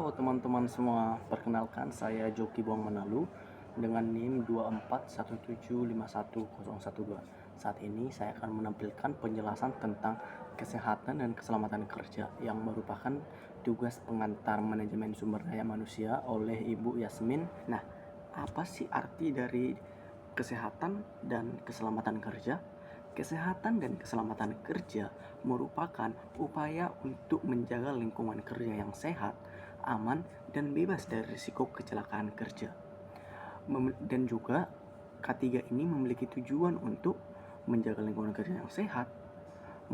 Halo teman-teman semua, perkenalkan saya Joki Buang Manalu dengan NIM 241751012. Saat ini saya akan menampilkan penjelasan tentang kesehatan dan keselamatan kerja yang merupakan tugas pengantar manajemen sumber daya manusia oleh Ibu Yasmin. Nah, apa sih arti dari kesehatan dan keselamatan kerja? Kesehatan dan keselamatan kerja merupakan upaya untuk menjaga lingkungan kerja yang sehat, aman, dan bebas dari risiko kecelakaan kerja. Dan juga K3 ini memiliki tujuan untuk menjaga lingkungan kerja yang sehat,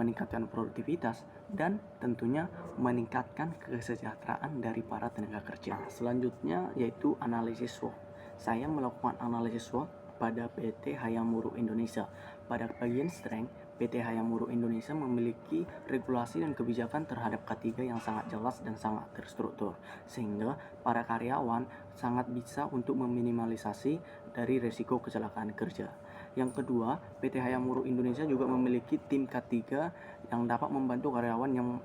meningkatkan produktivitas, dan tentunya meningkatkan kesejahteraan dari para tenaga kerja. Selanjutnya yaitu analisis SWOT. Saya melakukan analisis SWOT pada PT Hayamuru Indonesia. Pada bagian strength, PT Hayamuru Indonesia memiliki regulasi dan kebijakan terhadap K3 yang sangat jelas dan sangat terstruktur, sehingga para karyawan sangat bisa untuk meminimalisasi dari risiko kecelakaan kerja. Yang kedua, PT Hayamuru Indonesia juga memiliki tim K3 yang dapat membantu karyawan yang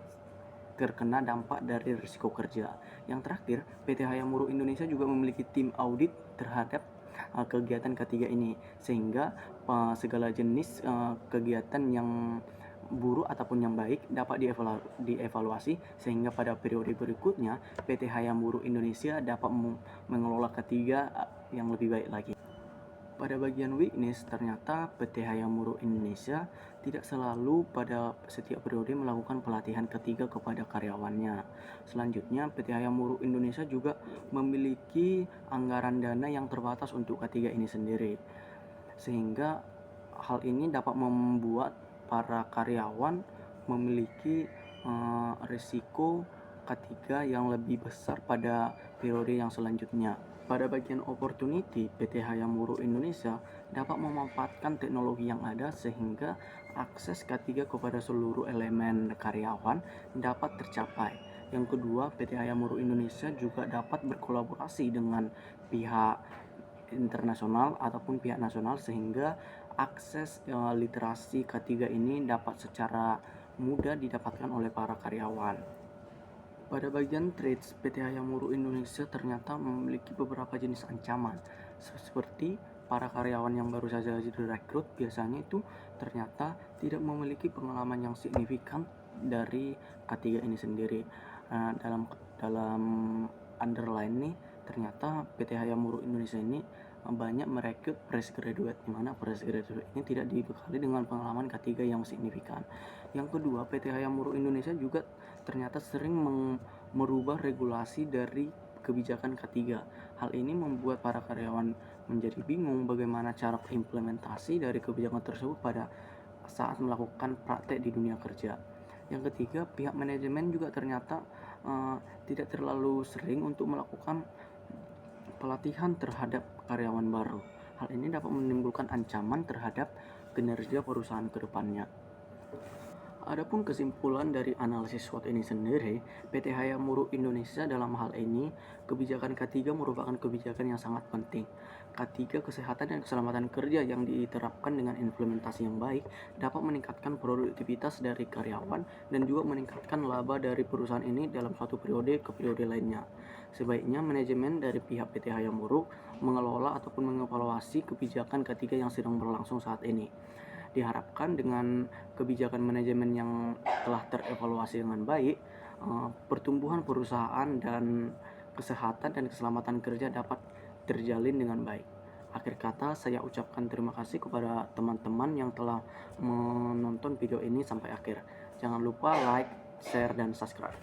terkena dampak dari risiko kerja. Yang terakhir, PT Hayamuru Indonesia juga memiliki tim audit terhadap kegiatan K3 ini, sehingga segala jenis kegiatan yang buruk ataupun yang baik dapat dievaluasi, sehingga pada periode berikutnya PT Hayamuru Indonesia dapat mengelola K3 yang lebih baik lagi. Pada bagian weakness, ternyata PT Hayamuru Indonesia tidak selalu pada setiap periode melakukan pelatihan ketiga kepada karyawannya. Selanjutnya, PT Hayamuru Indonesia juga memiliki anggaran dana yang terbatas untuk K3 ini sendiri. Sehingga hal ini dapat membuat para karyawan memiliki risiko K3 yang lebih besar pada periode yang selanjutnya. Pada bagian opportunity, PT Hayamuru Indonesia dapat memanfaatkan teknologi yang ada sehingga akses K3 kepada seluruh elemen karyawan dapat tercapai. Yang kedua, PT Hayamuru Indonesia juga dapat berkolaborasi dengan pihak internasional ataupun pihak nasional sehingga akses literasi K3 ini dapat secara mudah didapatkan oleh para karyawan. Pada bagian trades, PT Hayamuru Indonesia ternyata memiliki beberapa jenis ancaman, seperti para karyawan yang baru saja direkrut biasanya itu ternyata tidak memiliki pengalaman yang signifikan dari K3 ini sendiri. Dalam underline nih, ternyata PT Hayamuru Indonesia ini banyak merekrut fresh graduate, di mana fresh graduate ini tidak dibekali dengan pengalaman K3 yang signifikan. Yang kedua, PT Hayamuru Indonesia juga ternyata sering merubah regulasi dari kebijakan K3. Hal ini membuat para karyawan menjadi bingung bagaimana cara implementasi dari kebijakan tersebut pada saat melakukan praktek di dunia kerja. Yang ketiga, pihak manajemen juga ternyata tidak terlalu sering untuk melakukan pelatihan terhadap karyawan baru. Hal ini dapat menimbulkan ancaman terhadap kinerja perusahaan ke depannya. Adapun kesimpulan dari analisis SWOT ini sendiri, PT Hayamuru Indonesia dalam hal ini, kebijakan K3 merupakan kebijakan yang sangat penting. K3 kesehatan dan keselamatan kerja yang diterapkan dengan implementasi yang baik dapat meningkatkan produktivitas dari karyawan dan juga meningkatkan laba dari perusahaan ini dalam satu periode ke periode lainnya. Sebaiknya manajemen dari pihak PT Hayamuru mengelola ataupun mengevaluasi kebijakan K3 yang sedang berlangsung saat ini. Diharapkan dengan kebijakan manajemen yang telah terevaluasi dengan baik, pertumbuhan perusahaan dan kesehatan dan keselamatan kerja dapat terjalin dengan baik. Akhir kata, saya ucapkan terima kasih kepada teman-teman yang telah menonton video ini sampai akhir. Jangan lupa like, share, dan subscribe.